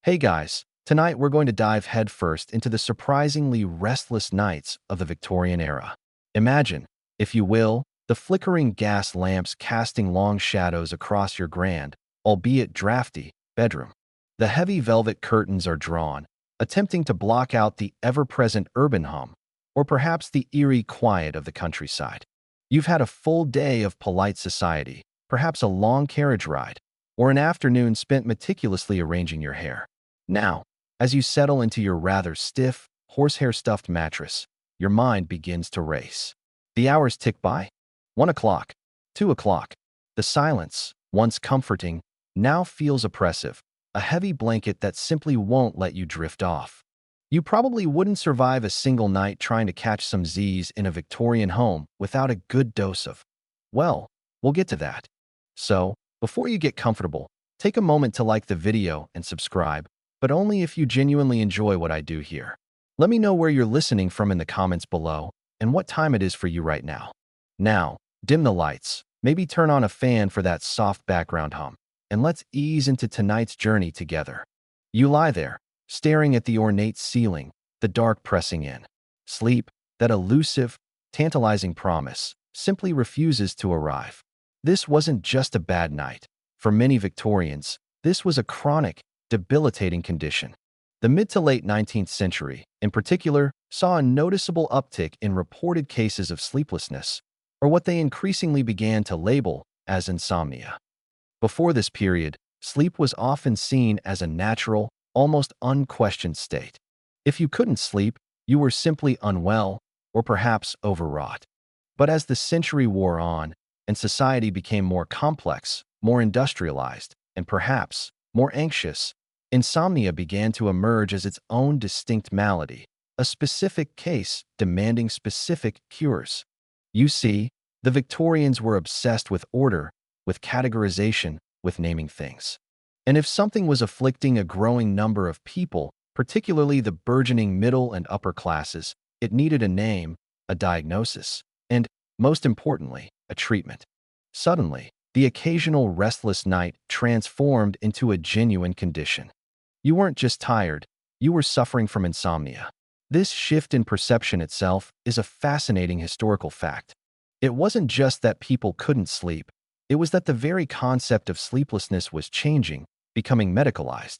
Hey guys, tonight we're going to dive headfirst into the surprisingly restless nights of the Victorian era. Imagine, if you will, the flickering gas lamps casting long shadows across your grand, albeit drafty, bedroom. The heavy velvet curtains are drawn, attempting to block out the ever-present urban hum, or perhaps the eerie quiet of the countryside. You've had a full day of polite society, perhaps a long carriage ride, or an afternoon spent meticulously arranging your hair. Now, as you settle into your rather stiff, horsehair-stuffed mattress, your mind begins to race. The hours tick by. 1 o'clock, 2 o'clock. The silence, once comforting, now feels oppressive, a heavy blanket that simply won't let you drift off. You probably wouldn't survive a single night trying to catch some Z's in a Victorian home without a good dose of, well, we'll get to that. So, before you get comfortable, take a moment to like the video and subscribe, but only if you genuinely enjoy what I do here. Let me know where you're listening from in the comments below and what time it is for you right now. Now, dim the lights, maybe turn on a fan for that soft background hum, and let's ease into tonight's journey together. You lie there, staring at the ornate ceiling, the dark pressing in. Sleep, that elusive, tantalizing promise, simply refuses to arrive. This wasn't just a bad night. For many Victorians, this was a chronic, debilitating condition. The mid to late 19th century, in particular, saw a noticeable uptick in reported cases of sleeplessness, or what they increasingly began to label as insomnia. Before this period, sleep was often seen as a natural, almost unquestioned state. If you couldn't sleep, you were simply unwell or perhaps overwrought. But as the century wore on and society became more complex, more industrialized, and perhaps more anxious, insomnia began to emerge as its own distinct malady, a specific case demanding specific cures. You see, the Victorians were obsessed with order, with categorization, with naming things. And if something was afflicting a growing number of people, particularly the burgeoning middle and upper classes, it needed a name, a diagnosis, and, most importantly, a treatment. Suddenly, the occasional restless night transformed into a genuine condition. You weren't just tired, you were suffering from insomnia. This shift in perception itself is a fascinating historical fact. It wasn't just that people couldn't sleep, it was that the very concept of sleeplessness was changing, becoming medicalized.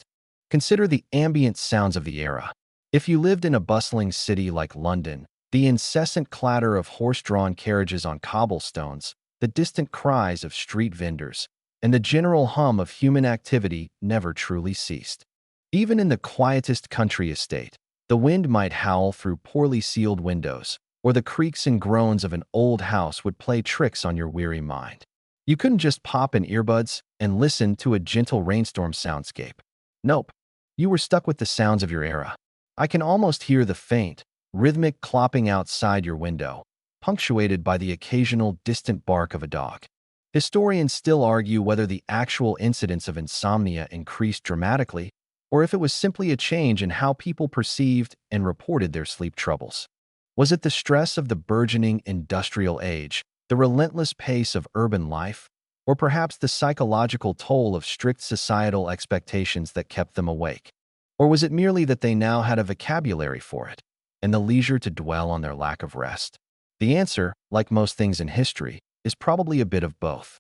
Consider the ambient sounds of the era. If you lived in a bustling city like London, the incessant clatter of horse-drawn carriages on cobblestones, the distant cries of street vendors, and the general hum of human activity never truly ceased. Even in the quietest country estate, the wind might howl through poorly sealed windows, or the creaks and groans of an old house would play tricks on your weary mind. You couldn't just pop in earbuds and listen to a gentle rainstorm soundscape. Nope, you were stuck with the sounds of your era. I can almost hear the faint, rhythmic clopping outside your window, punctuated by the occasional distant bark of a dog. Historians still argue whether the actual incidence of insomnia increased dramatically, or if it was simply a change in how people perceived and reported their sleep troubles. Was it the stress of the burgeoning industrial age, the relentless pace of urban life, or perhaps the psychological toll of strict societal expectations that kept them awake? Or was it merely that they now had a vocabulary for it, and the leisure to dwell on their lack of rest? The answer, like most things in history, is probably a bit of both.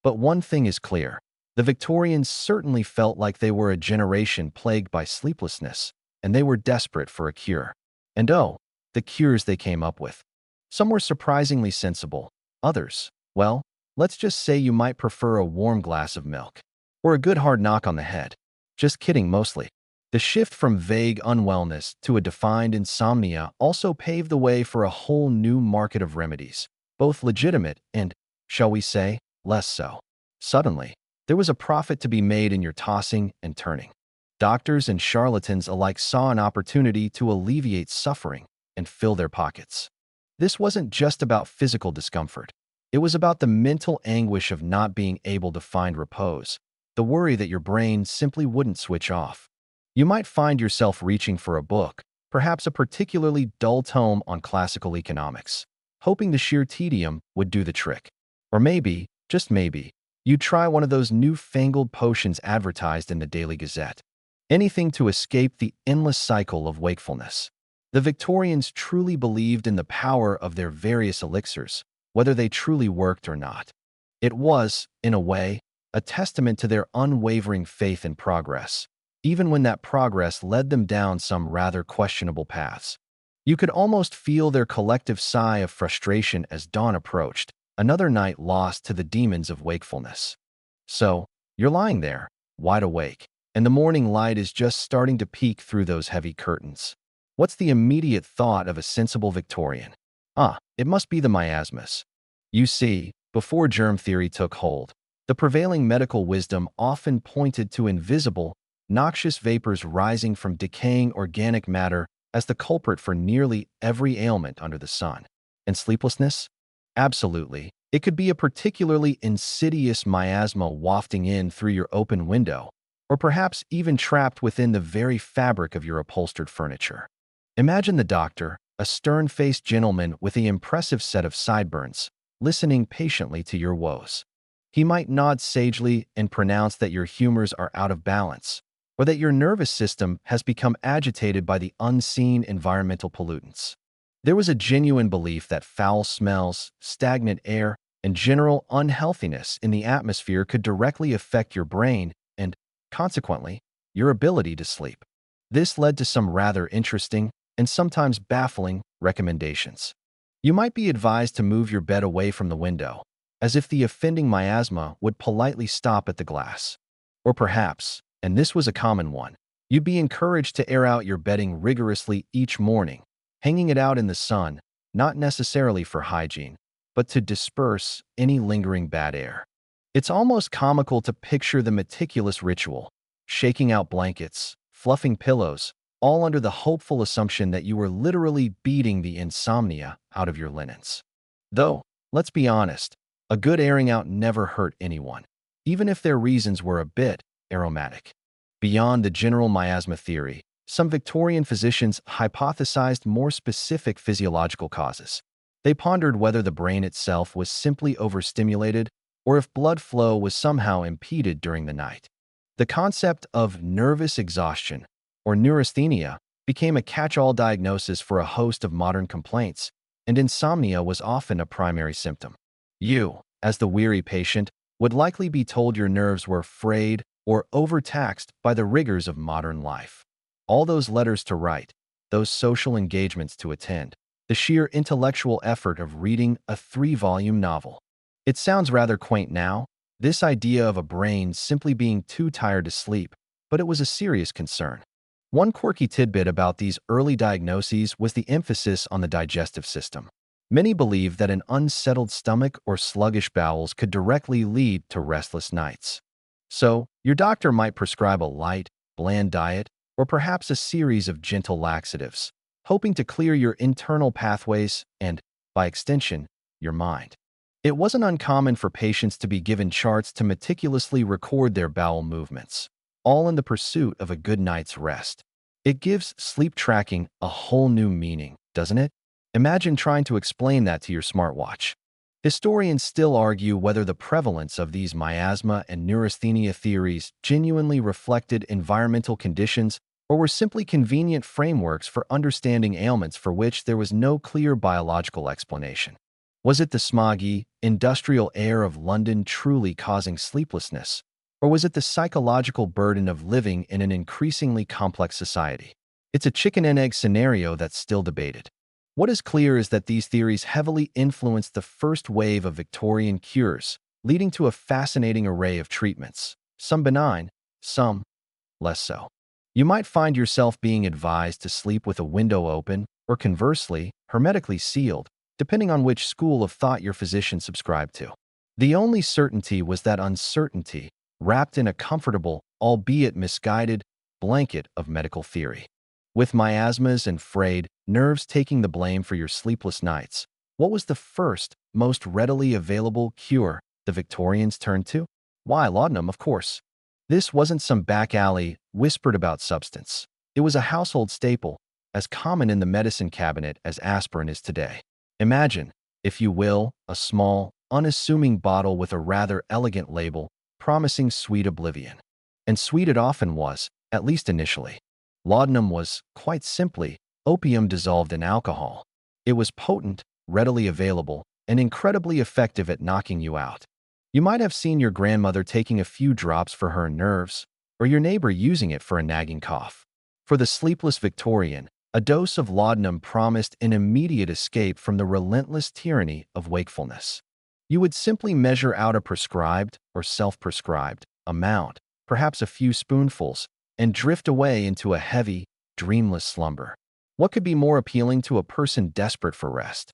But one thing is clear. The Victorians certainly felt like they were a generation plagued by sleeplessness, and they were desperate for a cure. And oh, the cures they came up with. Some were surprisingly sensible. Others, well, let's just say you might prefer a warm glass of milk. Or a good hard knock on the head. Just kidding mostly. The shift from vague unwellness to a defined insomnia also paved the way for a whole new market of remedies, both legitimate and, shall we say, less so. Suddenly, there was a profit to be made in your tossing and turning. Doctors and charlatans alike saw an opportunity to alleviate suffering and fill their pockets. This wasn't just about physical discomfort. It was about the mental anguish of not being able to find repose, the worry that your brain simply wouldn't switch off. You might find yourself reaching for a book, perhaps a particularly dull tome on classical economics, hoping the sheer tedium would do the trick. Or maybe, just maybe, you'd try one of those newfangled potions advertised in the Daily Gazette. anything to escape the endless cycle of wakefulness. The Victorians truly believed in the power of their various elixirs, whether they truly worked or not. It was, in a way, a testament to their unwavering faith in progress, even when that progress led them down some rather questionable paths. You could almost feel their collective sigh of frustration as dawn approached, another night lost to the demons of wakefulness. So, you're lying there, wide awake, and the morning light is just starting to peek through those heavy curtains. What's the immediate thought of a sensible Victorian? It must be the miasmas. You see, before germ theory took hold, the prevailing medical wisdom often pointed to invisible, noxious vapors rising from decaying organic matter as the culprit for nearly every ailment under the sun. And sleeplessness? Absolutely. It could be a particularly insidious miasma wafting in through your open window, or perhaps even trapped within the very fabric of your upholstered furniture. Imagine the doctor, a stern-faced gentleman with an impressive set of sideburns, listening patiently to your woes. He might nod sagely and pronounce that your humors are out of balance, or that your nervous system has become agitated by the unseen environmental pollutants. There was a genuine belief that foul smells, stagnant air, and general unhealthiness in the atmosphere could directly affect your brain and, consequently, your ability to sleep. This led to some rather interesting and sometimes baffling recommendations. You might be advised to move your bed away from the window, as if the offending miasma would politely stop at the glass. Or perhaps, and this was a common one, you'd be encouraged to air out your bedding rigorously each morning, hanging it out in the sun, not necessarily for hygiene, but to disperse any lingering bad air. It's almost comical to picture the meticulous ritual, shaking out blankets, fluffing pillows, all under the hopeful assumption that you were literally beating the insomnia out of your linens. Though, let's be honest, a good airing out never hurt anyone, even if their reasons were a bit aromatic. Beyond the general miasma theory, some Victorian physicians hypothesized more specific physiological causes. They pondered whether the brain itself was simply overstimulated or if blood flow was somehow impeded during the night. The concept of nervous exhaustion, or neurasthenia, became a catch-all diagnosis for a host of modern complaints, and insomnia was often a primary symptom. You, as the weary patient, would likely be told your nerves were frayed or overtaxed by the rigors of modern life. All those letters to write, those social engagements to attend, the sheer intellectual effort of reading a 3-volume novel. It sounds rather quaint now, this idea of a brain simply being too tired to sleep, but it was a serious concern. One quirky tidbit about these early diagnoses was the emphasis on the digestive system. Many believed that an unsettled stomach or sluggish bowels could directly lead to restless nights. So, your doctor might prescribe a light, bland diet, or perhaps a series of gentle laxatives, hoping to clear your internal pathways and, by extension, your mind. It wasn't uncommon for patients to be given charts to meticulously record their bowel movements, all in the pursuit of a good night's rest. It gives sleep tracking a whole new meaning, doesn't it? Imagine trying to explain that to your smartwatch. Historians still argue whether the prevalence of these miasma and neurasthenia theories genuinely reflected environmental conditions or were simply convenient frameworks for understanding ailments for which there was no clear biological explanation. Was it the smoggy, industrial air of London truly causing sleeplessness? Or was it the psychological burden of living in an increasingly complex society? It's a chicken and egg scenario that's still debated. What is clear is that these theories heavily influenced the first wave of Victorian cures, leading to a fascinating array of treatments, some benign, some less so. You might find yourself being advised to sleep with a window open, or conversely, hermetically sealed, depending on which school of thought your physician subscribed to. The only certainty was that uncertainty, wrapped in a comfortable, albeit misguided, blanket of medical theory. With miasmas and frayed nerves taking the blame for your sleepless nights, what was the first, most readily available cure the Victorians turned to? Why, laudanum, of course. This wasn't some back alley, whispered-about substance. It was a household staple, as common in the medicine cabinet as aspirin is today. Imagine, if you will, a small, unassuming bottle with a rather elegant label promising sweet oblivion. And sweet it often was, at least initially. Laudanum was, quite simply, opium dissolved in alcohol. It was potent, readily available, and incredibly effective at knocking you out. You might have seen your grandmother taking a few drops for her nerves, or your neighbor using it for a nagging cough. For the sleepless Victorian, a dose of laudanum promised an immediate escape from the relentless tyranny of wakefulness. You would simply measure out a prescribed or self-prescribed amount, perhaps a few spoonfuls, and drift away into a heavy, dreamless slumber. What could be more appealing to a person desperate for rest?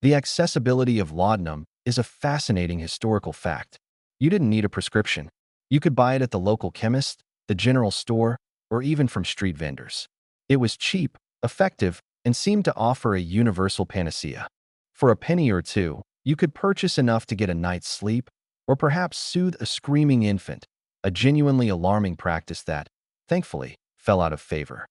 The accessibility of laudanum is a fascinating historical fact. You didn't need a prescription. You could buy it at the local chemist, the general store, or even from street vendors. It was cheap, effective, and seemed to offer a universal panacea. For a penny or two, you could purchase enough to get a night's sleep, or perhaps soothe a screaming infant, a genuinely alarming practice that, thankfully, fell out of favor.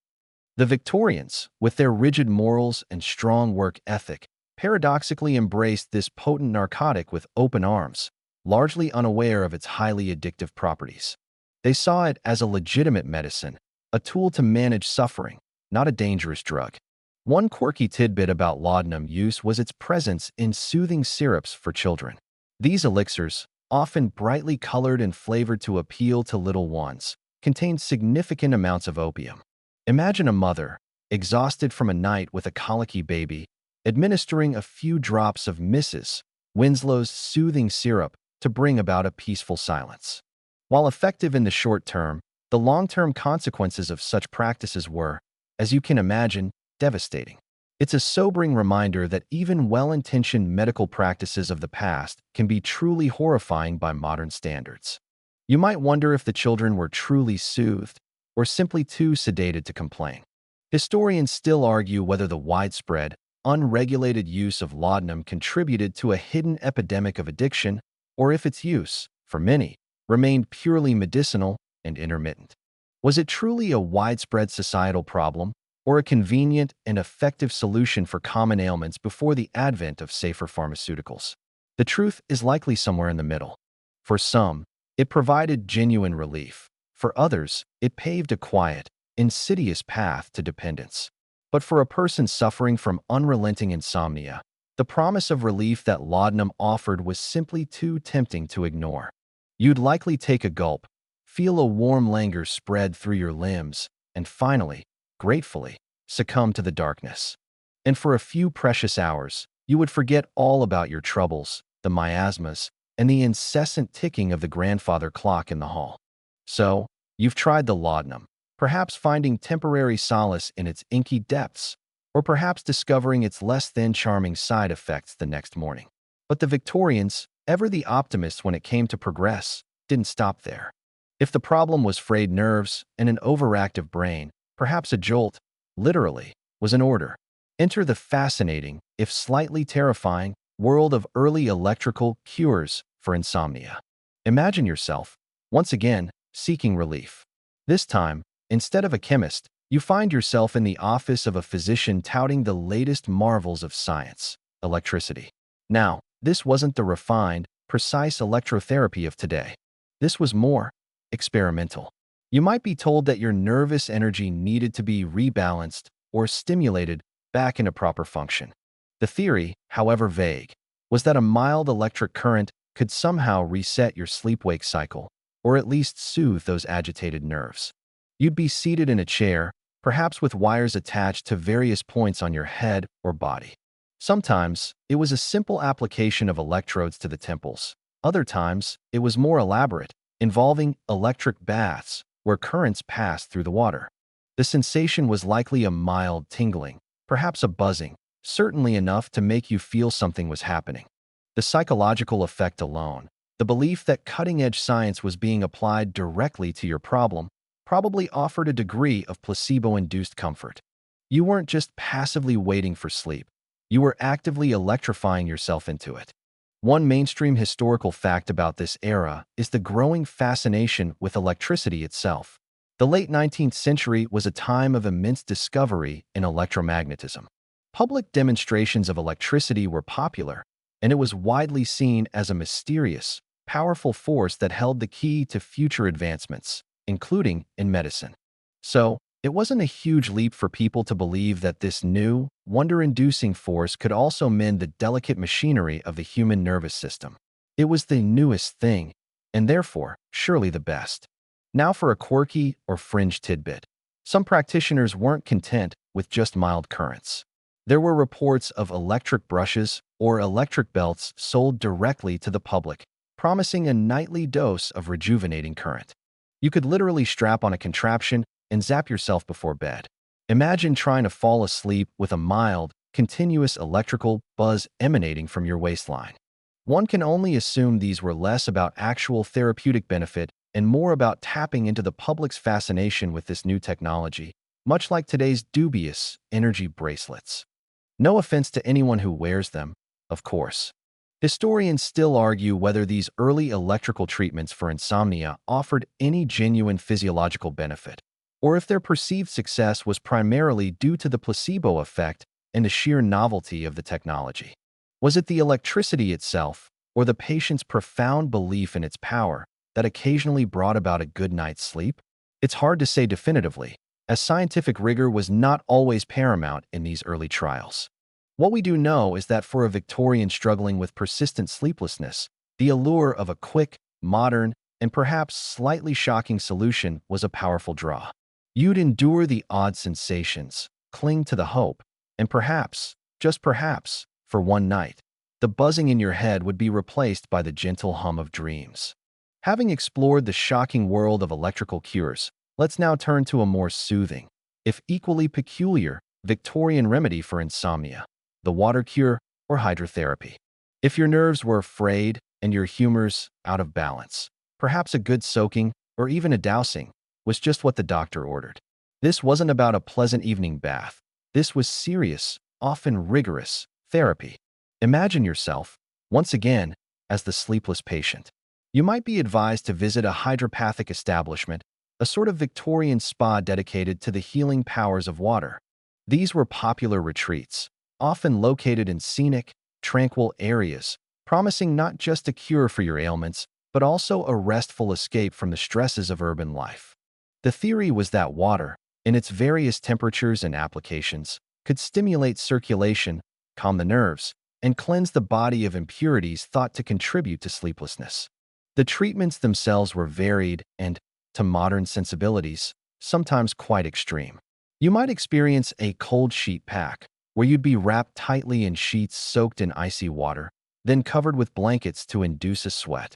The Victorians, with their rigid morals and strong work ethic, paradoxically embraced this potent narcotic with open arms, largely unaware of its highly addictive properties. They saw it as a legitimate medicine, a tool to manage suffering, not a dangerous drug. One quirky tidbit about laudanum use was its presence in soothing syrups for children. These elixirs, often brightly colored and flavored to appeal to little ones, contained significant amounts of opium. Imagine a mother, exhausted from a night with a colicky baby, administering a few drops of Mrs. Winslow's soothing syrup to bring about a peaceful silence. While effective in the short term, the long-term consequences of such practices were, as you can imagine, devastating. It's a sobering reminder that even well-intentioned medical practices of the past can be truly horrifying by modern standards. You might wonder if the children were truly soothed or simply too sedated to complain. Historians still argue whether the widespread, unregulated use of laudanum contributed to a hidden epidemic of addiction, or if its use, for many, remained purely medicinal and intermittent. Was it truly a widespread societal problem, or a convenient and effective solution for common ailments before the advent of safer pharmaceuticals? The truth is likely somewhere in the middle. For some, it provided genuine relief. For others, it paved a quiet, insidious path to dependence. But for a person suffering from unrelenting insomnia, the promise of relief that laudanum offered was simply too tempting to ignore. You'd likely take a gulp, feel a warm languor spread through your limbs, and finally, gratefully, succumb to the darkness. And for a few precious hours, you would forget all about your troubles, the miasmas, and the incessant ticking of the grandfather clock in the hall. So, you've tried the laudanum, perhaps finding temporary solace in its inky depths, or perhaps discovering its less than charming side effects the next morning. But the Victorians, ever the optimists when it came to progress, didn't stop there. If the problem was frayed nerves and an overactive brain, perhaps a jolt, literally, was in order. Enter the fascinating, if slightly terrifying, world of early electrical cures for insomnia. Imagine yourself, once again, seeking relief. This time, instead of a chemist, you find yourself in the office of a physician touting the latest marvels of science, electricity. Now, this wasn't the refined, precise electrotherapy of today. This was more experimental. You might be told that your nervous energy needed to be rebalanced or stimulated back into proper function. The theory, however vague, was that a mild electric current could somehow reset your sleep-wake cycle, or at least soothe those agitated nerves. You'd be seated in a chair, perhaps with wires attached to various points on your head or body. Sometimes, it was a simple application of electrodes to the temples. Other times, it was more elaborate, involving electric baths, where currents passed through the water. The sensation was likely a mild tingling, perhaps a buzzing, certainly enough to make you feel something was happening. The psychological effect alone, the belief that cutting-edge science was being applied directly to your problem, probably offered a degree of placebo-induced comfort. You weren't just passively waiting for sleep. You were actively electrifying yourself into it. One mainstream historical fact about this era is the growing fascination with electricity itself. The late 19th century was a time of immense discovery in electromagnetism. Public demonstrations of electricity were popular, and it was widely seen as a mysterious, powerful force that held the key to future advancements, including in medicine. So, it wasn't a huge leap for people to believe that this new, wonder-inducing force could also mend the delicate machinery of the human nervous system. It was the newest thing, and therefore, surely the best. Now for a quirky or fringe tidbit. Some practitioners weren't content with just mild currents. There were reports of electric brushes or electric belts sold directly to the public, promising a nightly dose of rejuvenating current. You could literally strap on a contraption and zap yourself before bed. Imagine trying to fall asleep with a mild, continuous electrical buzz emanating from your waistline. One can only assume these were less about actual therapeutic benefit and more about tapping into the public's fascination with this new technology, much like today's dubious energy bracelets. No offense to anyone who wears them, of course. Historians still argue whether these early electrical treatments for insomnia offered any genuine physiological benefit, or if their perceived success was primarily due to the placebo effect and the sheer novelty of the technology. Was it the electricity itself, or the patient's profound belief in its power, that occasionally brought about a good night's sleep? It's hard to say definitively, as scientific rigor was not always paramount in these early trials. What we do know is that for a Victorian struggling with persistent sleeplessness, the allure of a quick, modern, and perhaps slightly shocking solution was a powerful draw. You'd endure the odd sensations, cling to the hope, and perhaps, just perhaps, for one night, the buzzing in your head would be replaced by the gentle hum of dreams. Having explored the shocking world of electrical cures, let's now turn to a more soothing, if equally peculiar, Victorian remedy for insomnia: the water cure or hydrotherapy. If your nerves were frayed and your humors out of balance, perhaps a good soaking or even a dousing was just what the doctor ordered. This wasn't about a pleasant evening bath. This was serious, often rigorous, therapy. Imagine yourself, once again, as the sleepless patient. You might be advised to visit a hydropathic establishment, a sort of Victorian spa dedicated to the healing powers of water. These were popular retreats, often located in scenic, tranquil areas, promising not just a cure for your ailments, but also a restful escape from the stresses of urban life. The theory was that water, in its various temperatures and applications, could stimulate circulation, calm the nerves, and cleanse the body of impurities thought to contribute to sleeplessness. The treatments themselves were varied and, to modern sensibilities, sometimes quite extreme. You might experience a cold sheet pack, where you'd be wrapped tightly in sheets soaked in icy water, then covered with blankets to induce a sweat.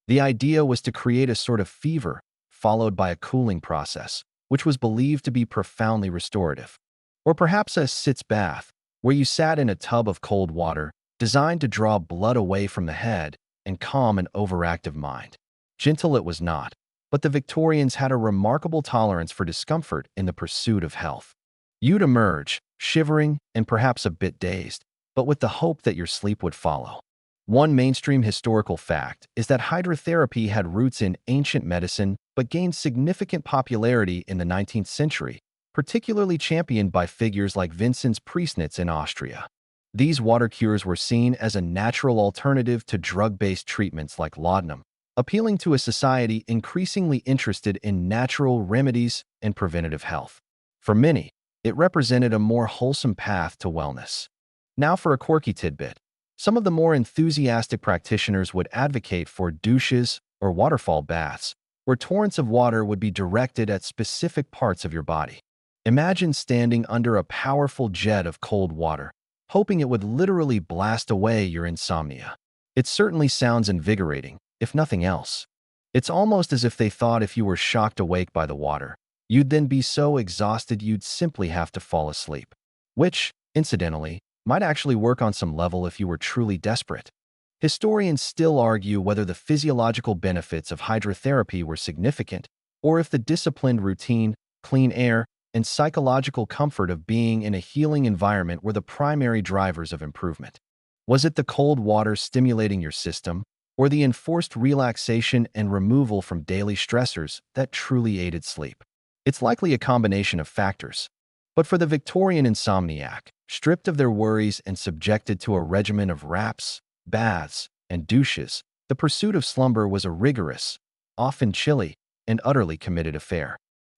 The idea was to create a sort of fever, followed by a cooling process, which was believed to be profoundly restorative. Or perhaps a sitz bath, where you sat in a tub of cold water, designed to draw blood away from the head and calm an overactive mind. Gentle it was not, but the Victorians had a remarkable tolerance for discomfort in the pursuit of health. You'd emerge, shivering and perhaps a bit dazed, but with the hope that your sleep would follow. One mainstream historical fact is that hydrotherapy had roots in ancient medicine but gained significant popularity in the 19th century, particularly championed by figures like Vincent Priestnitz in Austria. These water cures were seen as a natural alternative to drug-based treatments like laudanum, appealing to a society increasingly interested in natural remedies and preventative health. For many, it represented a more wholesome path to wellness. Now for a quirky tidbit. Some of the more enthusiastic practitioners would advocate for douches or waterfall baths, where torrents of water would be directed at specific parts of your body. Imagine standing under a powerful jet of cold water, hoping it would literally blast away your insomnia. It certainly sounds invigorating, if nothing else. It's almost as if they thought if you were shocked awake by the water, you'd then be so exhausted you'd simply have to fall asleep. Which, incidentally, might actually work on some level if you were truly desperate. Historians still argue whether the physiological benefits of hydrotherapy were significant, or if the disciplined routine, clean air, and psychological comfort of being in a healing environment were the primary drivers of improvement. Was it the cold water stimulating your system, or the enforced relaxation and removal from daily stressors that truly aided sleep? It's likely a combination of factors. But for the Victorian insomniac, stripped of their worries and subjected to a regimen of wraps, baths, and douches, the pursuit of slumber was a rigorous, often chilly, and utterly committed affair.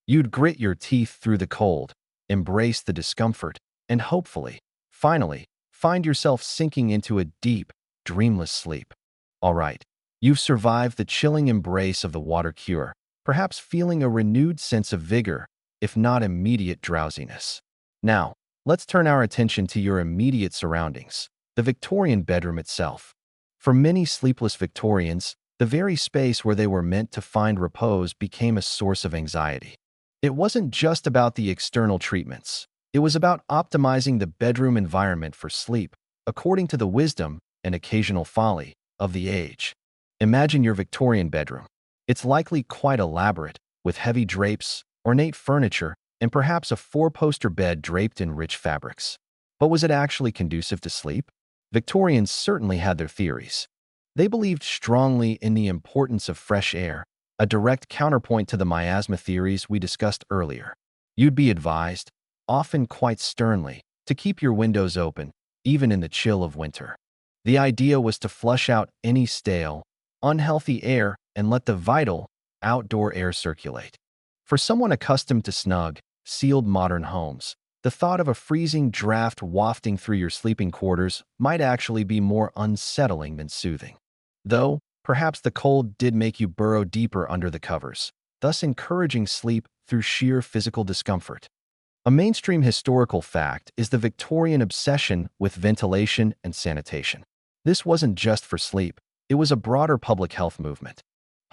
You'd grit your teeth through the cold, embrace the discomfort, and hopefully, finally, find yourself sinking into a deep, dreamless sleep. All right, you've survived the chilling embrace of the water cure, perhaps feeling a renewed sense of vigor, if not immediate drowsiness. Now, let's turn our attention to your immediate surroundings, the Victorian bedroom itself. For many sleepless Victorians, the very space where they were meant to find repose became a source of anxiety. It wasn't just about the external treatments. It was about optimizing the bedroom environment for sleep, according to the wisdom and occasional folly of the age. Imagine your Victorian bedroom. It's likely quite elaborate, with heavy drapes, ornate furniture, and perhaps a four-poster bed draped in rich fabrics. But was it actually conducive to sleep? Victorians certainly had their theories. They believed strongly in the importance of fresh air, a direct counterpoint to the miasma theories we discussed earlier. You'd be advised, often quite sternly, to keep your windows open, even in the chill of winter. The idea was to flush out any stale, unhealthy air and let the vital, outdoor air circulate. For someone accustomed to snug, sealed modern homes, the thought of a freezing draft wafting through your sleeping quarters might actually be more unsettling than soothing. Though, perhaps the cold did make you burrow deeper under the covers, thus encouraging sleep through sheer physical discomfort. A mainstream historical fact is the Victorian obsession with ventilation and sanitation. This wasn't just for sleep, it was a broader public health movement.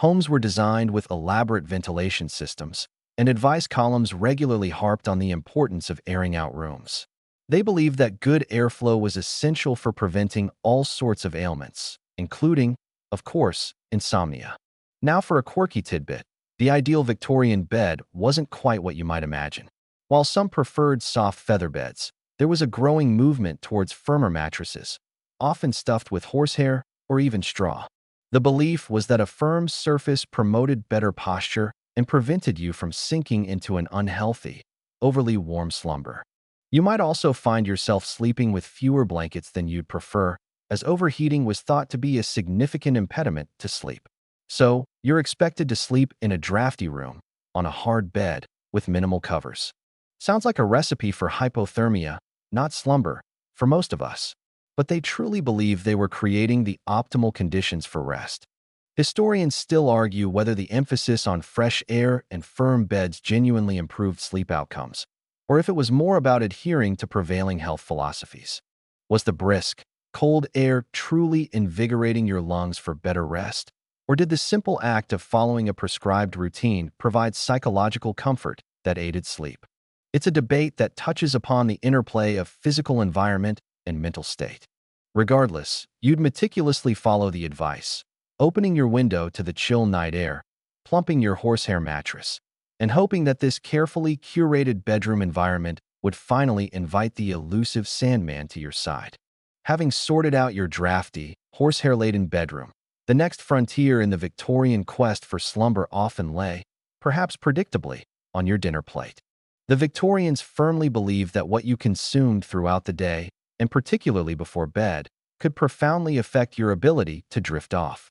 Homes were designed with elaborate ventilation systems, and advice columns regularly harped on the importance of airing out rooms. They believed that good airflow was essential for preventing all sorts of ailments, including, of course, insomnia. Now for a quirky tidbit, the ideal Victorian bed wasn't quite what you might imagine. While some preferred soft feather beds, there was a growing movement towards firmer mattresses, often stuffed with horsehair or even straw. The belief was that a firm surface promoted better posture and prevented you from sinking into an unhealthy, overly warm slumber. You might also find yourself sleeping with fewer blankets than you'd prefer, as overheating was thought to be a significant impediment to sleep. So, you're expected to sleep in a drafty room, on a hard bed, with minimal covers. Sounds like a recipe for hypothermia, not slumber, for most of us. But they truly believe they were creating the optimal conditions for rest. Historians still argue whether the emphasis on fresh air and firm beds genuinely improved sleep outcomes, or if it was more about adhering to prevailing health philosophies. Was the brisk, cold air truly invigorating your lungs for better rest? Or did the simple act of following a prescribed routine provide psychological comfort that aided sleep? It's a debate that touches upon the interplay of physical environment and mental state. Regardless, you'd meticulously follow the advice, opening your window to the chill night air, plumping your horsehair mattress, and hoping that this carefully curated bedroom environment would finally invite the elusive Sandman to your side. Having sorted out your drafty, horsehair-laden bedroom, the next frontier in the Victorian quest for slumber often lay, perhaps predictably, on your dinner plate. The Victorians firmly believed that what you consumed throughout the day, and particularly before bed, could profoundly affect your ability to drift off.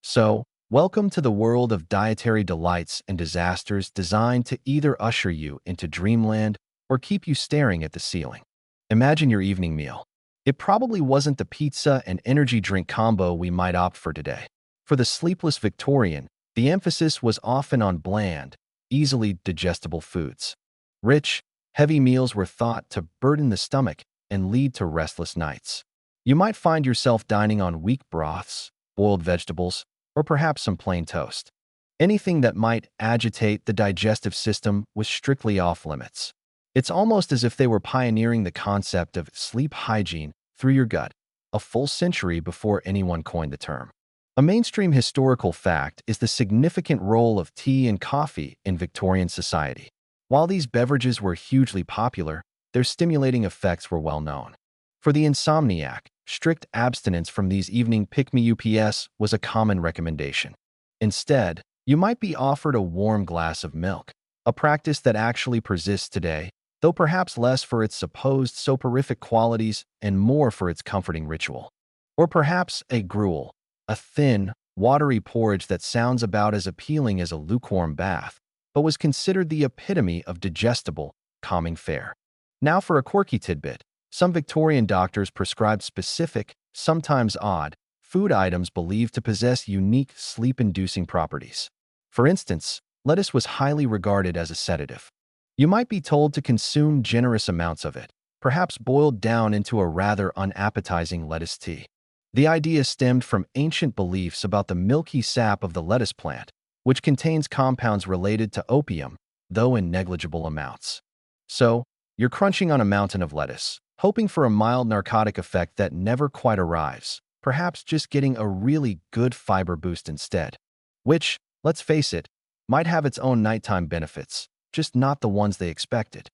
So, welcome to the world of dietary delights and disasters designed to either usher you into dreamland or keep you staring at the ceiling. Imagine your evening meal. It probably wasn't the pizza and energy drink combo we might opt for today. For the sleepless Victorian, the emphasis was often on bland, easily digestible foods. Rich, heavy meals were thought to burden the stomach and lead to restless nights. You might find yourself dining on weak broths, boiled vegetables, or perhaps some plain toast. Anything that might agitate the digestive system was strictly off limits. It's almost as if they were pioneering the concept of sleep hygiene through your gut, a full century before anyone coined the term. A mainstream historical fact is the significant role of tea and coffee in Victorian society. While these beverages were hugely popular, their stimulating effects were well known. For the insomniac, strict abstinence from these evening pick-me-ups was a common recommendation. Instead, you might be offered a warm glass of milk, a practice that actually persists today, though perhaps less for its supposed soporific qualities and more for its comforting ritual. Or perhaps a gruel, a thin, watery porridge that sounds about as appealing as a lukewarm bath, but was considered the epitome of digestible, calming fare. Now for a quirky tidbit. Some Victorian doctors prescribed specific, sometimes odd, food items believed to possess unique sleep-inducing properties. For instance, lettuce was highly regarded as a sedative. You might be told to consume generous amounts of it, perhaps boiled down into a rather unappetizing lettuce tea. The idea stemmed from ancient beliefs about the milky sap of the lettuce plant, which contains compounds related to opium, though in negligible amounts. So, you're crunching on a mountain of lettuce, hoping for a mild narcotic effect that never quite arrives, perhaps just getting a really good fiber boost instead. Which, let's face it, might have its own nighttime benefits, just not the ones they expected.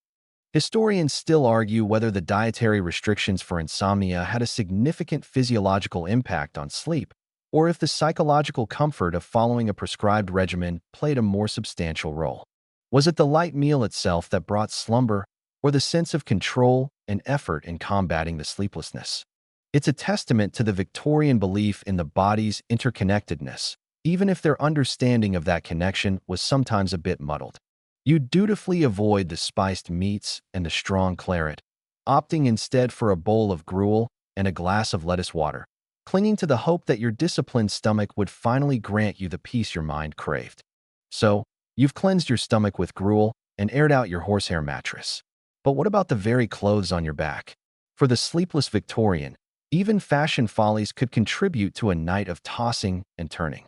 Historians still argue whether the dietary restrictions for insomnia had a significant physiological impact on sleep, or if the psychological comfort of following a prescribed regimen played a more substantial role. Was it the light meal itself that brought slumber, or the sense of control and effort in combating the sleeplessness? It's a testament to the Victorian belief in the body's interconnectedness, even if their understanding of that connection was sometimes a bit muddled. You dutifully avoid the spiced meats and the strong claret, opting instead for a bowl of gruel and a glass of lettuce water, clinging to the hope that your disciplined stomach would finally grant you the peace your mind craved. So, you've cleansed your stomach with gruel and aired out your horsehair mattress. But what about the very clothes on your back? For the sleepless Victorian, even fashion follies could contribute to a night of tossing and turning.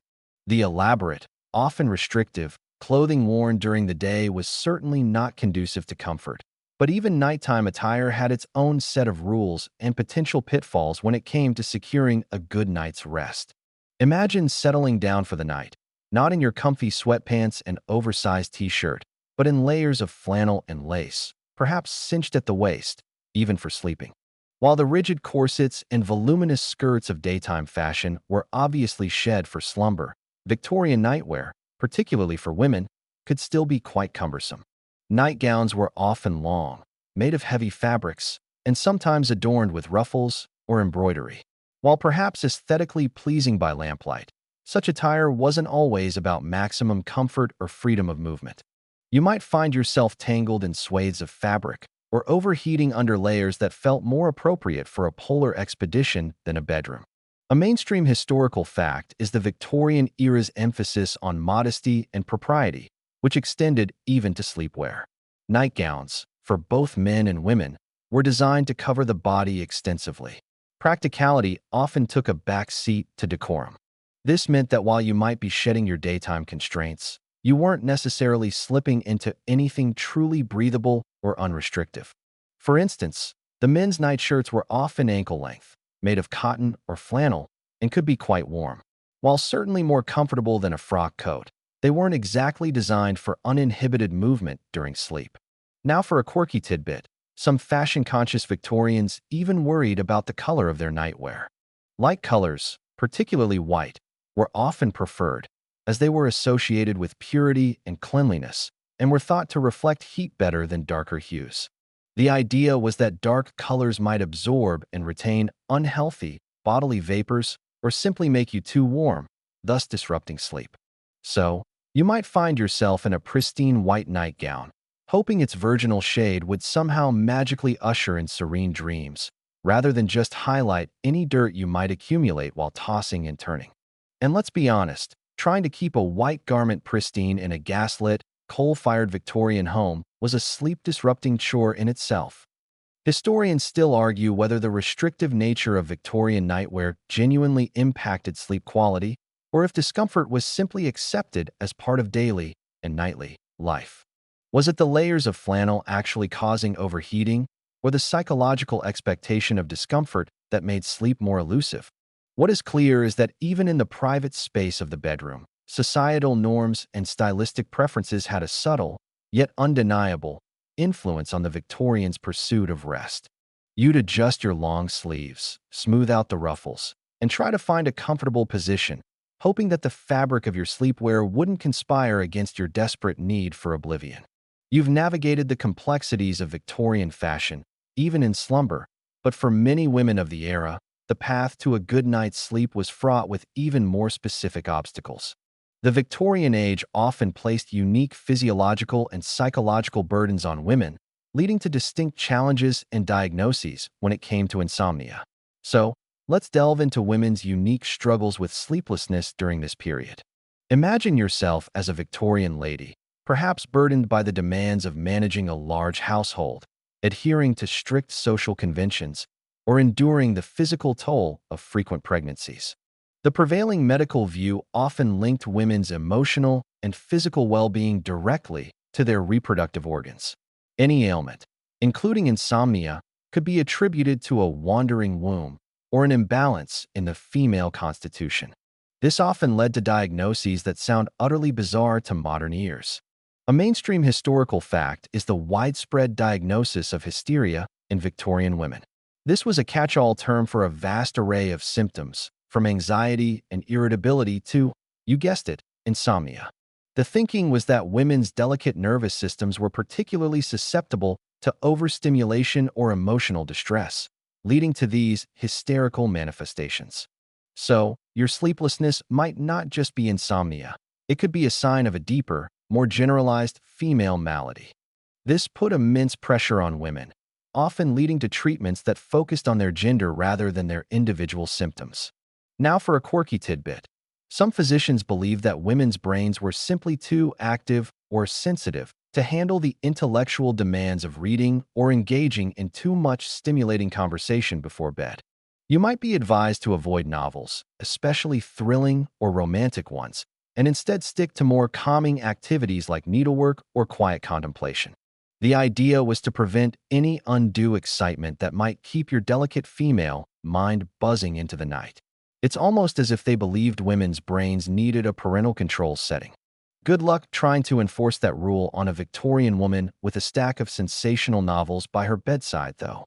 The elaborate, often restrictive, clothing worn during the day was certainly not conducive to comfort, but even nighttime attire had its own set of rules and potential pitfalls when it came to securing a good night's rest. Imagine settling down for the night, not in your comfy sweatpants and oversized t-shirt, but in layers of flannel and lace, perhaps cinched at the waist, even for sleeping. While the rigid corsets and voluminous skirts of daytime fashion were obviously shed for slumber, Victorian nightwear, particularly for women, could still be quite cumbersome. Nightgowns were often long, made of heavy fabrics, and sometimes adorned with ruffles or embroidery. While perhaps aesthetically pleasing by lamplight, such attire wasn't always about maximum comfort or freedom of movement. You might find yourself tangled in swathes of fabric or overheating under layers that felt more appropriate for a polar expedition than a bedroom. A mainstream historical fact is the Victorian era's emphasis on modesty and propriety, which extended even to sleepwear. Nightgowns, for both men and women, were designed to cover the body extensively. Practicality often took a back seat to decorum. This meant that while you might be shedding your daytime constraints, you weren't necessarily slipping into anything truly breathable or unrestrictive. For instance, the men's nightshirts were often ankle-length, made of cotton or flannel, and could be quite warm. While certainly more comfortable than a frock coat, they weren't exactly designed for uninhibited movement during sleep. Now for a quirky tidbit, some fashion-conscious Victorians even worried about the color of their nightwear. Light colors, particularly white, were often preferred, as they were associated with purity and cleanliness, and were thought to reflect heat better than darker hues. The idea was that dark colors might absorb and retain unhealthy bodily vapors or simply make you too warm, thus disrupting sleep. So, you might find yourself in a pristine white nightgown, hoping its virginal shade would somehow magically usher in serene dreams, rather than just highlight any dirt you might accumulate while tossing and turning. And let's be honest, trying to keep a white garment pristine in a gaslit, coal-fired Victorian home was a sleep-disrupting chore in itself. Historians still argue whether the restrictive nature of Victorian nightwear genuinely impacted sleep quality, or if discomfort was simply accepted as part of daily and nightly life. Was it the layers of flannel actually causing overheating, or the psychological expectation of discomfort that made sleep more elusive? What is clear is that even in the private space of the bedroom, societal norms and stylistic preferences had a subtle, yet undeniable, influence on the Victorians' pursuit of rest. You'd adjust your long sleeves, smooth out the ruffles, and try to find a comfortable position, hoping that the fabric of your sleepwear wouldn't conspire against your desperate need for oblivion. You've navigated the complexities of Victorian fashion, even in slumber, but for many women of the era, the path to a good night's sleep was fraught with even more specific obstacles. The Victorian age often placed unique physiological and psychological burdens on women, leading to distinct challenges and diagnoses when it came to insomnia. So, let's delve into women's unique struggles with sleeplessness during this period. Imagine yourself as a Victorian lady, perhaps burdened by the demands of managing a large household, adhering to strict social conventions, or enduring the physical toll of frequent pregnancies. The prevailing medical view often linked women's emotional and physical well-being directly to their reproductive organs. Any ailment, including insomnia, could be attributed to a wandering womb or an imbalance in the female constitution. This often led to diagnoses that sound utterly bizarre to modern ears. A mainstream historical fact is the widespread diagnosis of hysteria in Victorian women. This was a catch-all term for a vast array of symptoms, from anxiety and irritability to, you guessed it, insomnia. The thinking was that women's delicate nervous systems were particularly susceptible to overstimulation or emotional distress, leading to these hysterical manifestations. So, your sleeplessness might not just be insomnia. It could be a sign of a deeper, more generalized female malady. This put immense pressure on women, often leading to treatments that focused on their gender rather than their individual symptoms. Now for a quirky tidbit. Some physicians believed that women's brains were simply too active or sensitive to handle the intellectual demands of reading or engaging in too much stimulating conversation before bed. You might be advised to avoid novels, especially thrilling or romantic ones, and instead stick to more calming activities like needlework or quiet contemplation. The idea was to prevent any undue excitement that might keep your delicate female mind buzzing into the night. It's almost as if they believed women's brains needed a parental control setting. Good luck trying to enforce that rule on a Victorian woman with a stack of sensational novels by her bedside, though.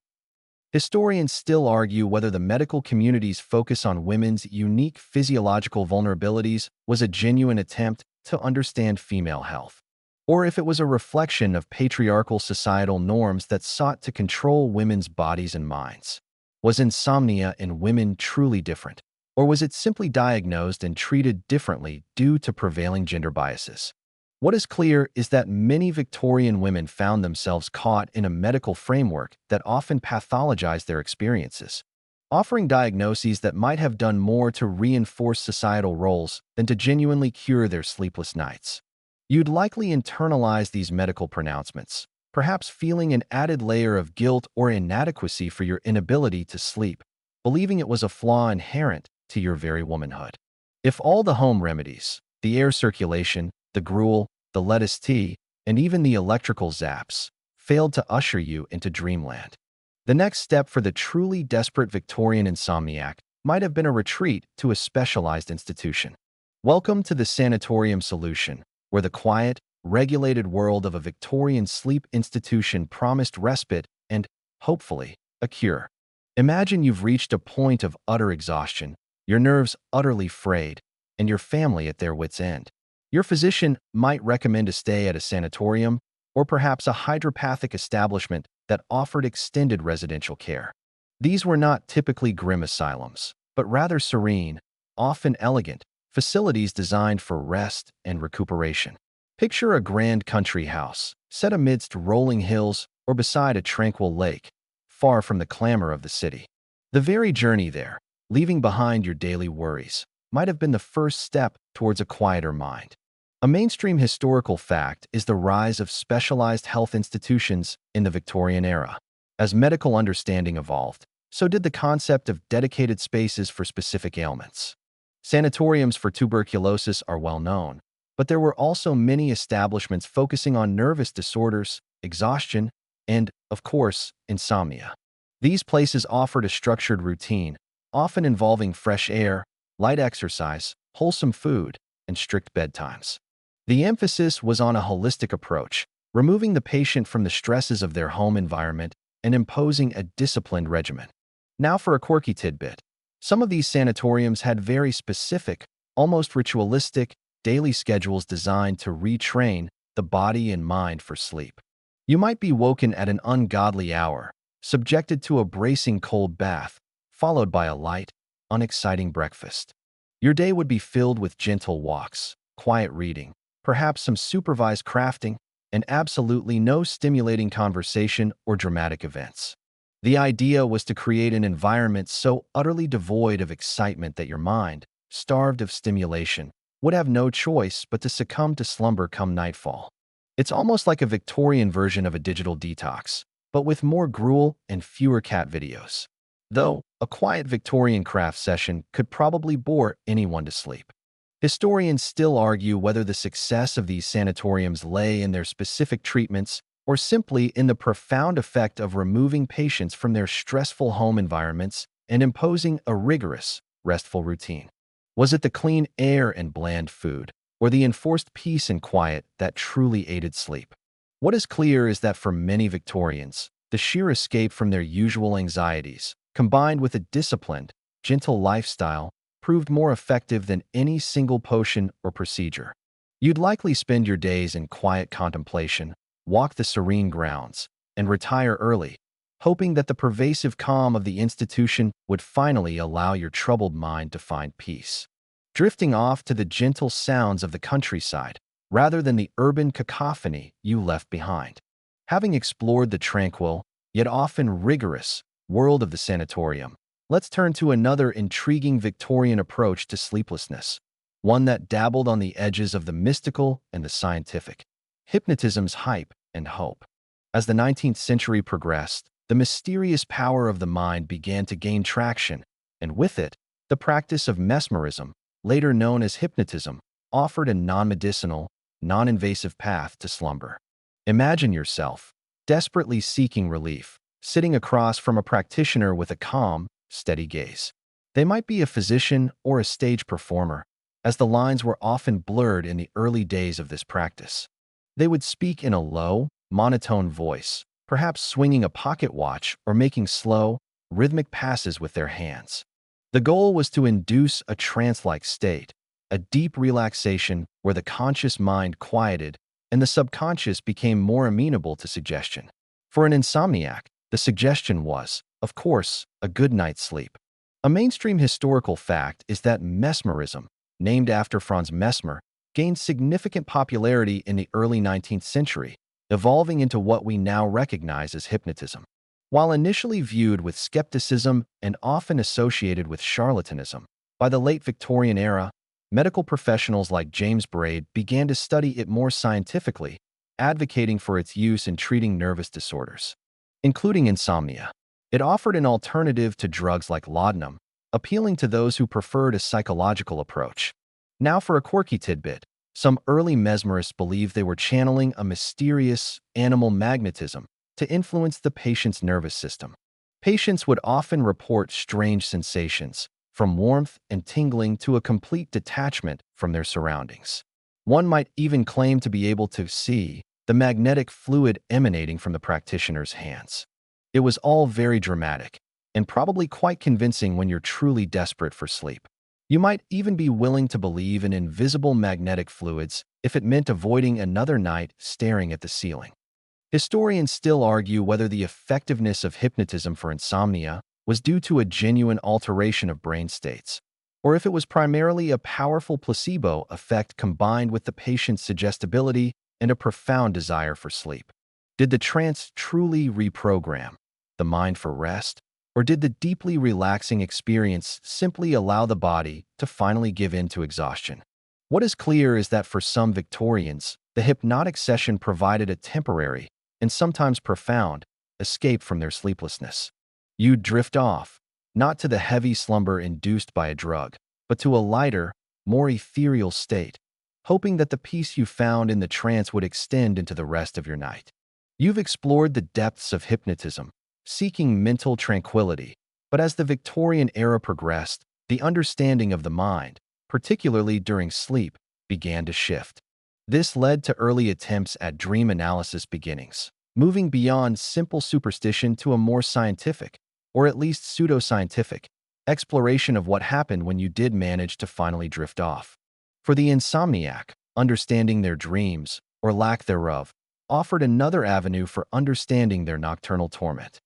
Historians still argue whether the medical community's focus on women's unique physiological vulnerabilities was a genuine attempt to understand female health, or if it was a reflection of patriarchal societal norms that sought to control women's bodies and minds. Was insomnia in women truly different? Or was it simply diagnosed and treated differently due to prevailing gender biases? What is clear is that many Victorian women found themselves caught in a medical framework that often pathologized their experiences, offering diagnoses that might have done more to reinforce societal roles than to genuinely cure their sleepless nights. You'd likely internalize these medical pronouncements, perhaps feeling an added layer of guilt or inadequacy for your inability to sleep, believing it was a flaw inherent to your very womanhood. If all the home remedies, the air circulation, the gruel, the lettuce tea, and even the electrical zaps, failed to usher you into dreamland, the next step for the truly desperate Victorian insomniac might have been a retreat to a specialized institution. Welcome to the sanatorium solution, where the quiet, regulated world of a Victorian sleep institution promised respite and, hopefully, a cure. Imagine you've reached a point of utter exhaustion, your nerves utterly frayed, and your family at their wits' end. Your physician might recommend a stay at a sanatorium or perhaps a hydropathic establishment that offered extended residential care. These were not typically grim asylums, but rather serene, often elegant, facilities designed for rest and recuperation. Picture a grand country house, set amidst rolling hills or beside a tranquil lake, far from the clamor of the city. The very journey there, leaving behind your daily worries, might have been the first step towards a quieter mind. A mainstream historical fact is the rise of specialized health institutions in the Victorian era. As medical understanding evolved, so did the concept of dedicated spaces for specific ailments. Sanatoriums for tuberculosis are well known, but there were also many establishments focusing on nervous disorders, exhaustion, and, of course, insomnia. These places offered a structured routine, often involving fresh air, light exercise, wholesome food, and strict bedtimes. The emphasis was on a holistic approach, removing the patient from the stresses of their home environment and imposing a disciplined regimen. Now for a quirky tidbit. Some of these sanatoriums had very specific, almost ritualistic, daily schedules designed to retrain the body and mind for sleep. You might be woken at an ungodly hour, subjected to a bracing cold bath, followed by a light, unexciting breakfast. Your day would be filled with gentle walks, quiet reading, perhaps some supervised crafting, and absolutely no stimulating conversation or dramatic events. The idea was to create an environment so utterly devoid of excitement that your mind, starved of stimulation, would have no choice but to succumb to slumber come nightfall. It's almost like a Victorian version of a digital detox, but with more gruel and fewer cat videos. Though, a quiet Victorian craft session could probably bore anyone to sleep. Historians still argue whether the success of these sanatoriums lay in their specific treatments or simply in the profound effect of removing patients from their stressful home environments and imposing a rigorous, restful routine. Was it the clean air and bland food, or the enforced peace and quiet that truly aided sleep? What is clear is that for many Victorians, the sheer escape from their usual anxieties, combined with a disciplined, gentle lifestyle, proved more effective than any single potion or procedure. You'd likely spend your days in quiet contemplation, walk the serene grounds, and retire early, hoping that the pervasive calm of the institution would finally allow your troubled mind to find peace. Drifting off to the gentle sounds of the countryside, rather than the urban cacophony you left behind. Having explored the tranquil, yet often rigorous, world of the sanatorium, let's turn to another intriguing Victorian approach to sleeplessness, one that dabbled on the edges of the mystical and the scientific. Hypnotism's hype and hope. As the 19th century progressed, the mysterious power of the mind began to gain traction, and with it, the practice of mesmerism, later known as hypnotism, offered a non-medicinal, non-invasive path to slumber. Imagine yourself, desperately seeking relief, sitting across from a practitioner with a calm, steady gaze. They might be a physician or a stage performer, as the lines were often blurred in the early days of this practice. They would speak in a low, monotone voice, perhaps swinging a pocket watch or making slow, rhythmic passes with their hands. The goal was to induce a trance-like state, a deep relaxation where the conscious mind quieted and the subconscious became more amenable to suggestion. For an insomniac, the suggestion was, of course, a good night's sleep. A mainstream historical fact is that mesmerism, named after Franz Mesmer, gained significant popularity in the early 19th century, evolving into what we now recognize as hypnotism. While initially viewed with skepticism and often associated with charlatanism, by the late Victorian era, medical professionals like James Braid began to study it more scientifically, advocating for its use in treating nervous disorders, including insomnia. It offered an alternative to drugs like laudanum, appealing to those who preferred a psychological approach. Now for a quirky tidbit. Some early mesmerists believed they were channeling a mysterious animal magnetism to influence the patient's nervous system. Patients would often report strange sensations, from warmth and tingling to a complete detachment from their surroundings. One might even claim to be able to see the magnetic fluid emanating from the practitioner's hands. It was all very dramatic, and probably quite convincing when you're truly desperate for sleep. You might even be willing to believe in invisible magnetic fluids if it meant avoiding another night staring at the ceiling. Historians still argue whether the effectiveness of hypnotism for insomnia was due to a genuine alteration of brain states, or if it was primarily a powerful placebo effect combined with the patient's suggestibility and a profound desire for sleep. Did the trance truly reprogram the mind for rest, or did the deeply relaxing experience simply allow the body to finally give in to exhaustion? What is clear is that for some Victorians, the hypnotic session provided a temporary, and sometimes profound, escape from their sleeplessness. You'd drift off, not to the heavy slumber induced by a drug, but to a lighter, more ethereal state, hoping that the peace you found in the trance would extend into the rest of your night. You've explored the depths of hypnotism, seeking mental tranquility, but as the Victorian era progressed, the understanding of the mind, particularly during sleep, began to shift. This led to early attempts at dream analysis beginnings, moving beyond simple superstition to a more scientific, or at least pseudoscientific, exploration of what happened when you did manage to finally drift off. For the insomniac, understanding their dreams, or lack thereof, offered another avenue for understanding their nocturnal torment.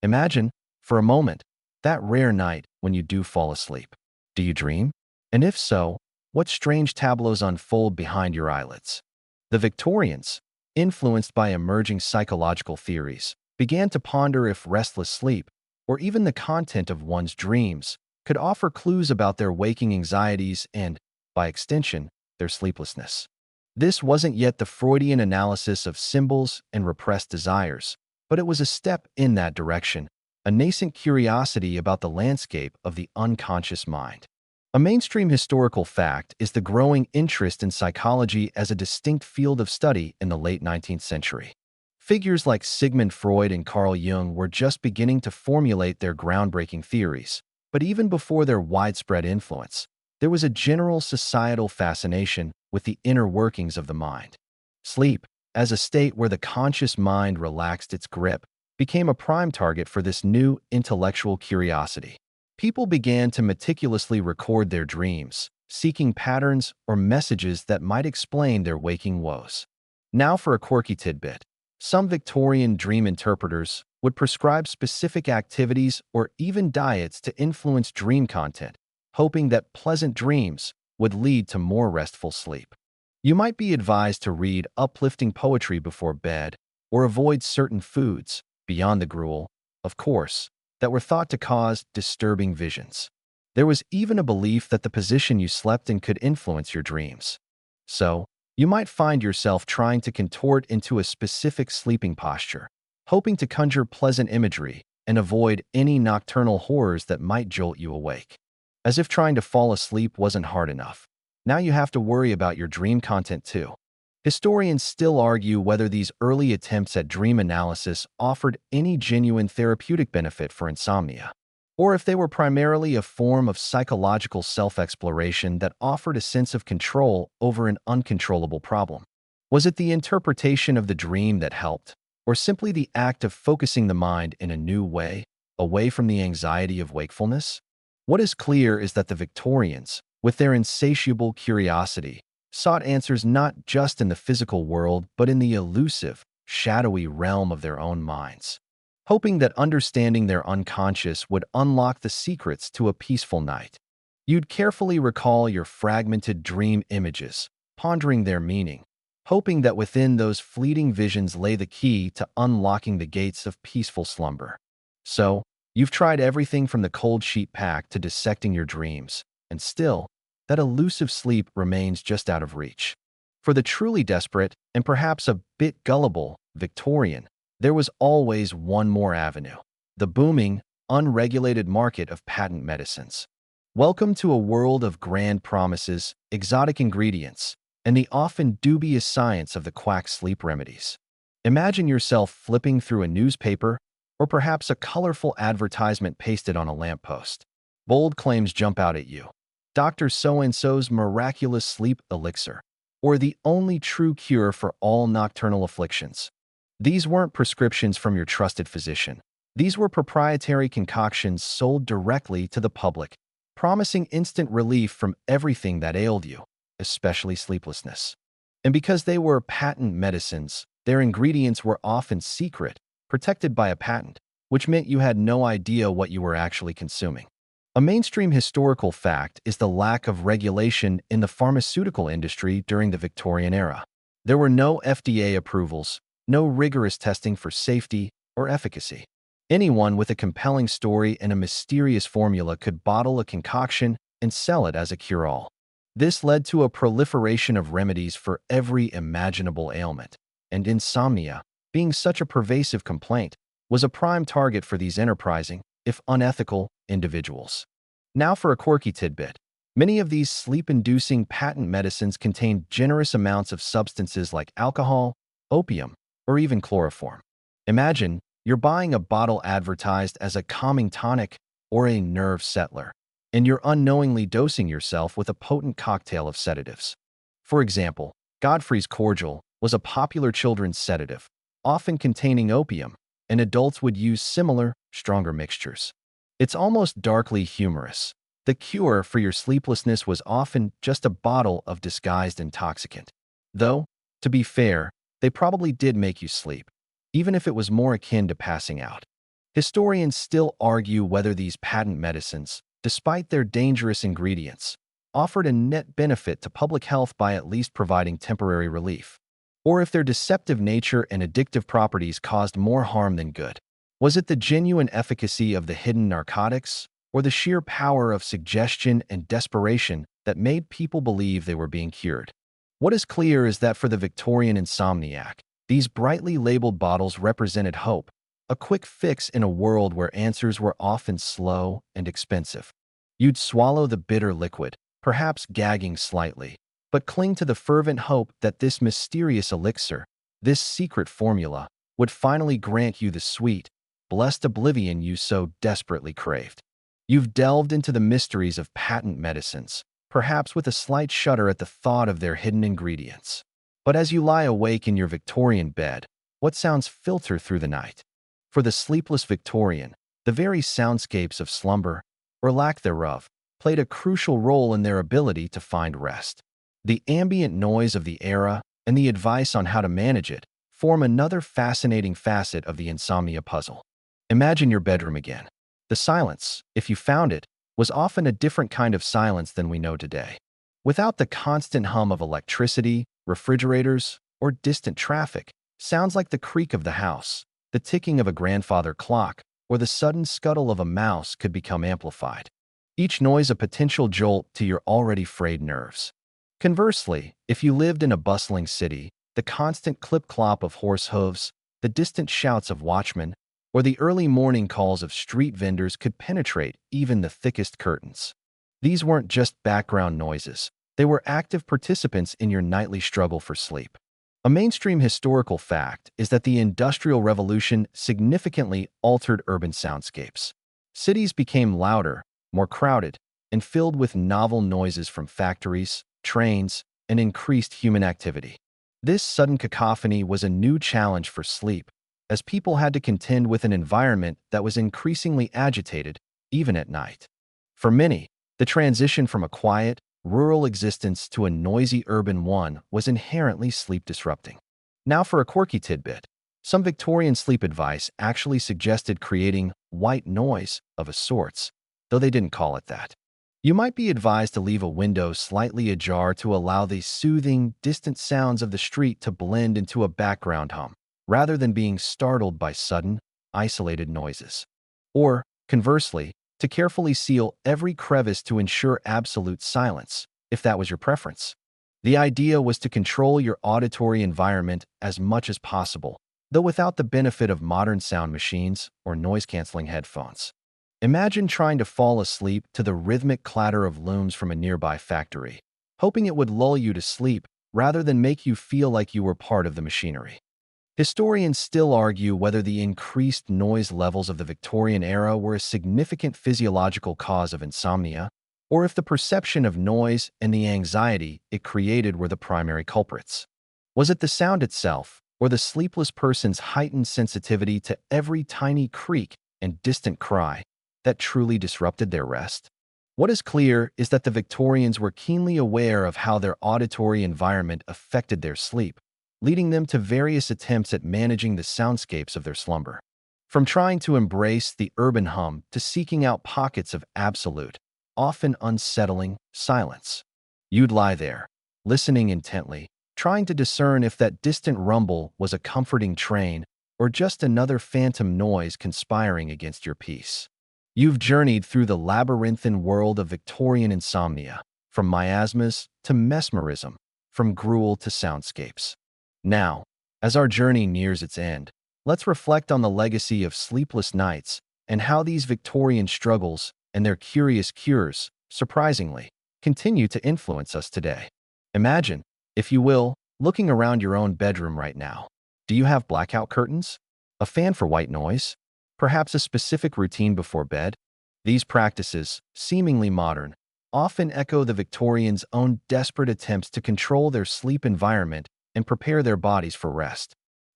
Imagine, for a moment, that rare night when you do fall asleep. Do you dream? And if so, What strange tableaus unfold behind your eyelids? The Victorians, influenced by emerging psychological theories, began to ponder if restless sleep, or even the content of one's dreams, could offer clues about their waking anxieties and, by extension, their sleeplessness. This wasn't yet the Freudian analysis of symbols and repressed desires, but it was a step in that direction, a nascent curiosity about the landscape of the unconscious mind. A mainstream historical fact is the growing interest in psychology as a distinct field of study in the late 19th century. Figures like Sigmund Freud and Carl Jung were just beginning to formulate their groundbreaking theories, but even before their widespread influence, there was a general societal fascination with the inner workings of the mind. Sleep, as a state where the conscious mind relaxed its grip, became a prime target for this new intellectual curiosity. People began to meticulously record their dreams, seeking patterns or messages that might explain their waking woes. Now for a quirky tidbit. Some Victorian dream interpreters would prescribe specific activities or even diets to influence dream content, hoping that pleasant dreams would lead to more restful sleep. You might be advised to read uplifting poetry before bed or avoid certain foods, beyond the gruel, of course, that were thought to cause disturbing visions. There was even a belief that the position you slept in could influence your dreams. So, you might find yourself trying to contort into a specific sleeping posture, hoping to conjure pleasant imagery and avoid any nocturnal horrors that might jolt you awake. As if trying to fall asleep wasn't hard enough, now you have to worry about your dream content too. Historians still argue whether these early attempts at dream analysis offered any genuine therapeutic benefit for insomnia, or if they were primarily a form of psychological self-exploration that offered a sense of control over an uncontrollable problem. Was it the interpretation of the dream that helped, or simply the act of focusing the mind in a new way, away from the anxiety of wakefulness? What is clear is that the Victorians, with their insatiable curiosity, sought answers not just in the physical world but in the elusive, shadowy realm of their own minds, hoping that understanding their unconscious would unlock the secrets to a peaceful night. You'd carefully recall your fragmented dream images, pondering their meaning, hoping that within those fleeting visions lay the key to unlocking the gates of peaceful slumber. So, you've tried everything from the cold sheet pack to dissecting your dreams, and still, that elusive sleep remains just out of reach. For the truly desperate, and perhaps a bit gullible, Victorian, there was always one more avenue: the booming, unregulated market of patent medicines. Welcome to a world of grand promises, exotic ingredients, and the often dubious science of the quack sleep remedies. Imagine yourself flipping through a newspaper, or perhaps a colorful advertisement pasted on a lamppost. Bold claims jump out at you. Dr. So-and-so's miraculous sleep elixir, or the only true cure for all nocturnal afflictions. These weren't prescriptions from your trusted physician. These were proprietary concoctions sold directly to the public, promising instant relief from everything that ailed you, especially sleeplessness. And because they were patent medicines, their ingredients were often secret, protected by a patent, which meant you had no idea what you were actually consuming. A mainstream historical fact is the lack of regulation in the pharmaceutical industry during the Victorian era. There were no FDA approvals, no rigorous testing for safety or efficacy. Anyone with a compelling story and a mysterious formula could bottle a concoction and sell it as a cure-all. This led to a proliferation of remedies for every imaginable ailment, and insomnia, being such a pervasive complaint, was a prime target for these enterprising, if unethical, individuals. Now for a quirky tidbit. Many of these sleep-inducing patent medicines contain generous amounts of substances like alcohol, opium, or even chloroform. Imagine you're buying a bottle advertised as a calming tonic or a nerve settler, and you're unknowingly dosing yourself with a potent cocktail of sedatives. For example, Godfrey's cordial was a popular children's sedative, often containing opium, and adults would use similar, stronger mixtures. It's almost darkly humorous. The cure for your sleeplessness was often just a bottle of disguised intoxicant. Though, to be fair, they probably did make you sleep, even if it was more akin to passing out. Historians still argue whether these patent medicines, despite their dangerous ingredients, offered a net benefit to public health by at least providing temporary relief, or if their deceptive nature and addictive properties caused more harm than good. Was it the genuine efficacy of the hidden narcotics, or the sheer power of suggestion and desperation that made people believe they were being cured? What is clear is that for the Victorian insomniac, these brightly labeled bottles represented hope, a quick fix in a world where answers were often slow and expensive. You'd swallow the bitter liquid, perhaps gagging slightly, but cling to the fervent hope that this mysterious elixir, this secret formula, would finally grant you the sweet, blessed oblivion you so desperately craved. You've delved into the mysteries of patent medicines, perhaps with a slight shudder at the thought of their hidden ingredients. But as you lie awake in your Victorian bed, what sounds filter through the night? For the sleepless Victorian, the very soundscapes of slumber, or lack thereof, played a crucial role in their ability to find rest. The ambient noise of the era and the advice on how to manage it form another fascinating facet of the insomnia puzzle. Imagine your bedroom again. The silence, if you found it, was often a different kind of silence than we know today. Without the constant hum of electricity, refrigerators, or distant traffic, sounds like the creak of the house, the ticking of a grandfather clock, or the sudden scuttle of a mouse could become amplified. Each noise a potential jolt to your already frayed nerves. Conversely, if you lived in a bustling city, the constant clip-clop of horse hooves, the distant shouts of watchmen, or the early morning calls of street vendors could penetrate even the thickest curtains. These weren't just background noises. They were active participants in your nightly struggle for sleep. A mainstream historical fact is that the Industrial Revolution significantly altered urban soundscapes. Cities became louder, more crowded, and filled with novel noises from factories, trains, and increased human activity. This sudden cacophony was a new challenge for sleep, as people had to contend with an environment that was increasingly agitated, even at night. For many, the transition from a quiet, rural existence to a noisy urban one was inherently sleep-disrupting. Now for a quirky tidbit. Some Victorian sleep advice actually suggested creating white noise of a sorts, though they didn't call it that. You might be advised to leave a window slightly ajar to allow the soothing, distant sounds of the street to blend into a background hum, rather than being startled by sudden, isolated noises. Or, conversely, to carefully seal every crevice to ensure absolute silence, if that was your preference. The idea was to control your auditory environment as much as possible, though without the benefit of modern sound machines or noise-canceling headphones. Imagine trying to fall asleep to the rhythmic clatter of looms from a nearby factory, hoping it would lull you to sleep rather than make you feel like you were part of the machinery. Historians still argue whether the increased noise levels of the Victorian era were a significant physiological cause of insomnia, or if the perception of noise and the anxiety it created were the primary culprits. Was it the sound itself, or the sleepless person's heightened sensitivity to every tiny creak and distant cry that truly disrupted their rest? What is clear is that the Victorians were keenly aware of how their auditory environment affected their sleep, leading them to various attempts at managing the soundscapes of their slumber. From trying to embrace the urban hum to seeking out pockets of absolute, often unsettling, silence. You'd lie there, listening intently, trying to discern if that distant rumble was a comforting train or just another phantom noise conspiring against your peace. You've journeyed through the labyrinthine world of Victorian insomnia, from miasmas to mesmerism, from gruel to soundscapes. Now, as our journey nears its end, let's reflect on the legacy of sleepless nights and how these Victorian struggles and their curious cures, surprisingly, continue to influence us today. Imagine, if you will, looking around your own bedroom right now. Do you have blackout curtains? A fan for white noise? Perhaps a specific routine before bed? These practices, seemingly modern, often echo the Victorians' own desperate attempts to control their sleep environment and prepare their bodies for rest.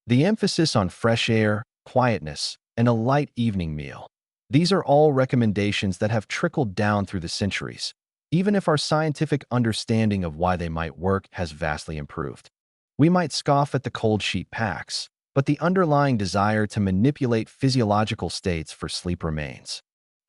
The emphasis on fresh air, quietness, and a light evening meal. These are all recommendations that have trickled down through the centuries, even if our scientific understanding of why they might work has vastly improved. We might scoff at the cold sheet packs, but the underlying desire to manipulate physiological states for sleep remains.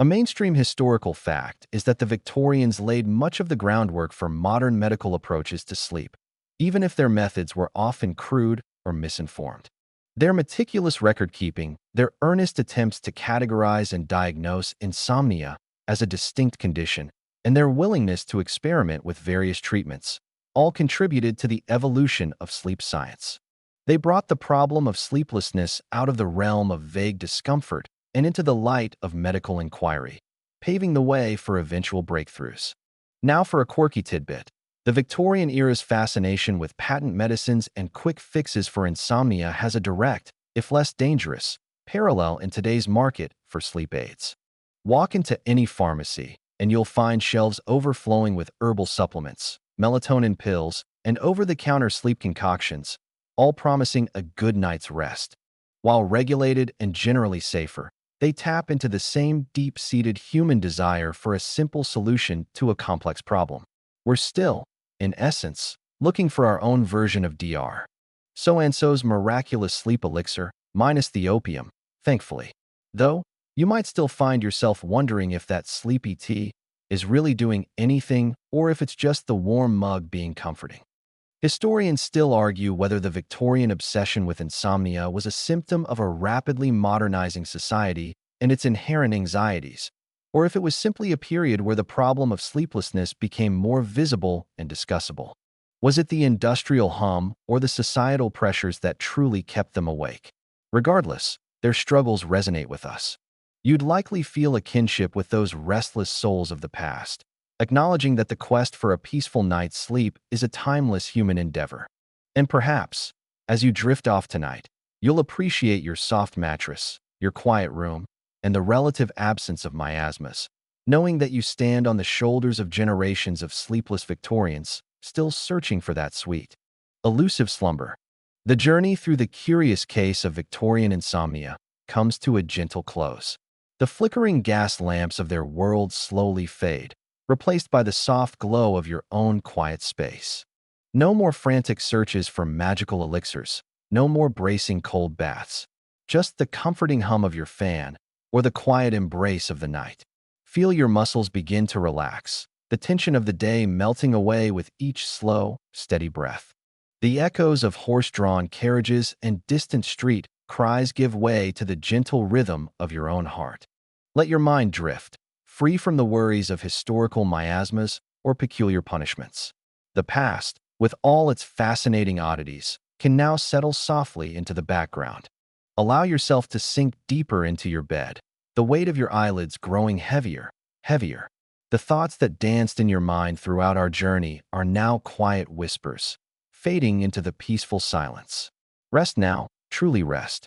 A mainstream historical fact is that the Victorians laid much of the groundwork for modern medical approaches to sleep, even if their methods were often crude or misinformed. Their meticulous record-keeping, their earnest attempts to categorize and diagnose insomnia as a distinct condition, and their willingness to experiment with various treatments all contributed to the evolution of sleep science. They brought the problem of sleeplessness out of the realm of vague discomfort and into the light of medical inquiry, paving the way for eventual breakthroughs. Now for a quirky tidbit. The Victorian era's fascination with patent medicines and quick fixes for insomnia has a direct, if less dangerous, parallel in today's market for sleep aids. Walk into any pharmacy, and you'll find shelves overflowing with herbal supplements, melatonin pills, and over-the-counter sleep concoctions, all promising a good night's rest. While regulated and generally safer, they tap into the same deep-seated human desire for a simple solution to a complex problem. We're still, in essence, looking for our own version of Dr. So-and-so's miraculous sleep elixir, minus the opium, thankfully. Though, you might still find yourself wondering if that sleepy tea is really doing anything or if it's just the warm mug being comforting. Historians still argue whether the Victorian obsession with insomnia was a symptom of a rapidly modernizing society and its inherent anxieties, or if it was simply a period where the problem of sleeplessness became more visible and discussable. Was it the industrial hum or the societal pressures that truly kept them awake? Regardless, their struggles resonate with us. You'd likely feel a kinship with those restless souls of the past, acknowledging that the quest for a peaceful night's sleep is a timeless human endeavor. And perhaps, as you drift off tonight, you'll appreciate your soft mattress, your quiet room, and the relative absence of miasmas, knowing that you stand on the shoulders of generations of sleepless Victorians, still searching for that sweet, elusive slumber. The journey through the curious case of Victorian insomnia comes to a gentle close. The flickering gas lamps of their world slowly fade, replaced by the soft glow of your own quiet space. No more frantic searches for magical elixirs, no more bracing cold baths, just the comforting hum of your fan or the quiet embrace of the night. Feel your muscles begin to relax, the tension of the day melting away with each slow, steady breath. The echoes of horse-drawn carriages and distant street cries give way to the gentle rhythm of your own heart. Let your mind drift, free from the worries of historical miasmas or peculiar punishments. The past, with all its fascinating oddities, can now settle softly into the background. Allow yourself to sink deeper into your bed, the weight of your eyelids growing heavier, heavier. The thoughts that danced in your mind throughout our journey are now quiet whispers, fading into the peaceful silence. Rest now, truly rest.